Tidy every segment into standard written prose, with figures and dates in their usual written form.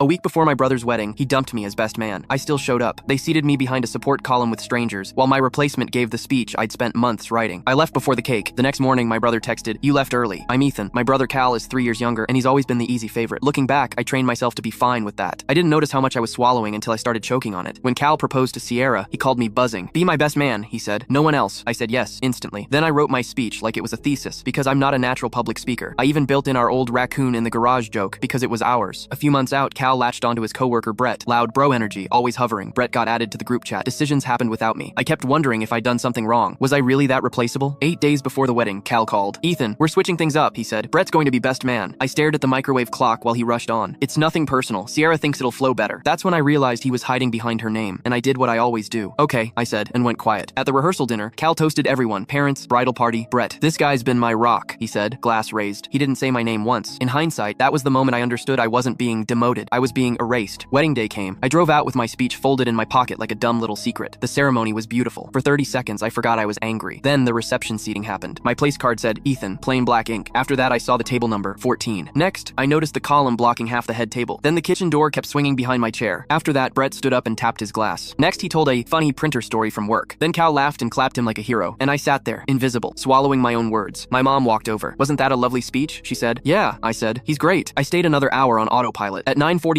A week before my brother's wedding, he dumped me as best man. I still showed up. They seated me behind a support column with strangers, while my replacement gave the speech I'd spent months writing. I left before the cake. The next morning, my brother texted, "You left early. I'm Ethan. My brother Cal is 3 years younger, and he's always been the easy favorite." Looking back, I trained myself to be fine with that. I didn't notice how much I was swallowing until I started choking on it. When Cal proposed to Sierra, he called me buzzing. "Be my best man," he said. "No one else." I said yes, instantly. Then I wrote my speech like it was a thesis, because I'm not a natural public speaker. I even built in our old raccoon in the garage joke, because it was ours. A few months out, Cal latched onto his coworker Brett. Loud bro energy, always hovering. Brett got added to the group chat. Decisions happened without me. I kept wondering if I'd done something wrong. Was I really that replaceable? 8 days before the wedding, Cal called. "Ethan, we're switching things up," he said. "Brett's going to be best man." I stared at the microwave clock while he rushed on. "It's nothing personal. Sierra thinks it'll flow better." That's when I realized he was hiding behind her name, and I did what I always do. "Okay," I said, and went quiet. At the rehearsal dinner, Cal toasted everyone. Parents, bridal party, Brett. "This guy's been my rock," he said, glass raised. He didn't say my name once. In hindsight, that was the moment I understood I wasn't being demoted. I was being erased. Wedding day came. I drove out with my speech folded in my pocket like a dumb little secret. The ceremony was beautiful. For 30 seconds, I forgot I was angry. Then the reception seating happened. My place card said, "Ethan, plain black ink." After that, I saw the table number, 14. Next, I noticed the column blocking half the head table. Then the kitchen door kept swinging behind my chair. After that, Brett stood up and tapped his glass. Next, he told a funny printer story from work. Then Cal laughed and clapped him like a hero. And I sat there, invisible, swallowing my own words. My mom walked over. "Wasn't that a lovely speech?" she said. "Yeah," I said. "He's great." I stayed another hour on autopilot. At 9:45,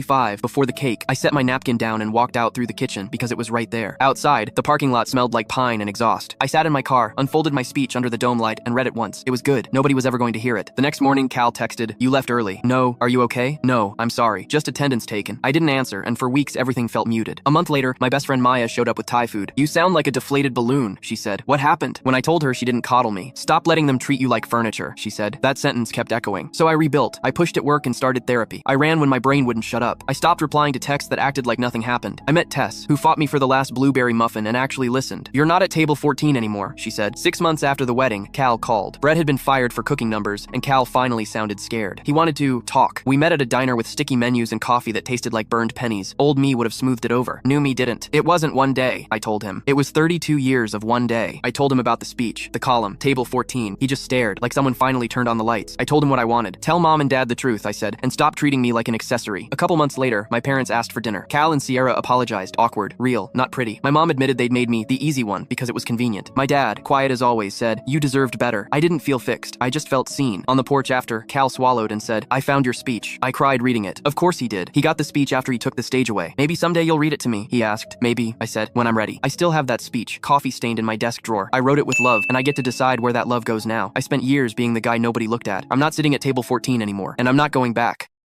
before the cake, I set my napkin down and walked out through the kitchen because it was right there. Outside, the parking lot smelled like pine and exhaust. I sat in my car, unfolded my speech under the dome light, and read it once. It was good. Nobody was ever going to hear it. The next morning, Cal texted, "You left early." "No. Are you okay?" "No. I'm sorry. Just attendance taken." I didn't answer, and for weeks, everything felt muted. A month later, my best friend Maya showed up with Thai food. "You sound like a deflated balloon," she said. "What happened?" When I told her, she didn't coddle me. "Stop letting them treat you like furniture," she said. That sentence kept echoing. So I rebuilt. I pushed at work and started therapy. I ran when my brain wouldn't shut up. I stopped replying to texts that acted like nothing happened. I met Tess, who fought me for the last blueberry muffin and actually listened. "You're not at table 14 anymore," she said. 6 months after the wedding, Cal called. Brett had been fired for cooking numbers, and Cal finally sounded scared. He wanted to talk. We met at a diner with sticky menus and coffee that tasted like burned pennies. Old me would have smoothed it over. New me didn't. "It wasn't one day," I told him. "It was 32 years of one day." I told him about the speech, the column, table 14. He just stared, like someone finally turned on the lights. I told him what I wanted. "Tell mom and dad the truth," I said, "and stop treating me like an accessory." A couple months later, my parents asked for dinner. Cal and Sierra apologized. Awkward, real, not pretty. My mom admitted they'd made me the easy one because it was convenient. My dad, quiet as always, said, "You deserved better." I didn't feel fixed. I just felt seen. On the porch after, Cal swallowed and said, "I found your speech." I cried reading it. Of course he did. He got the speech after he took the stage away. "Maybe someday you'll read it to me," he asked. "Maybe," I said, "when I'm ready." I still have that speech, coffee stained in my desk drawer. I wrote it with love, and I get to decide where that love goes now. I spent years being the guy nobody looked at. I'm not sitting at table 14 anymore, and I'm not going back.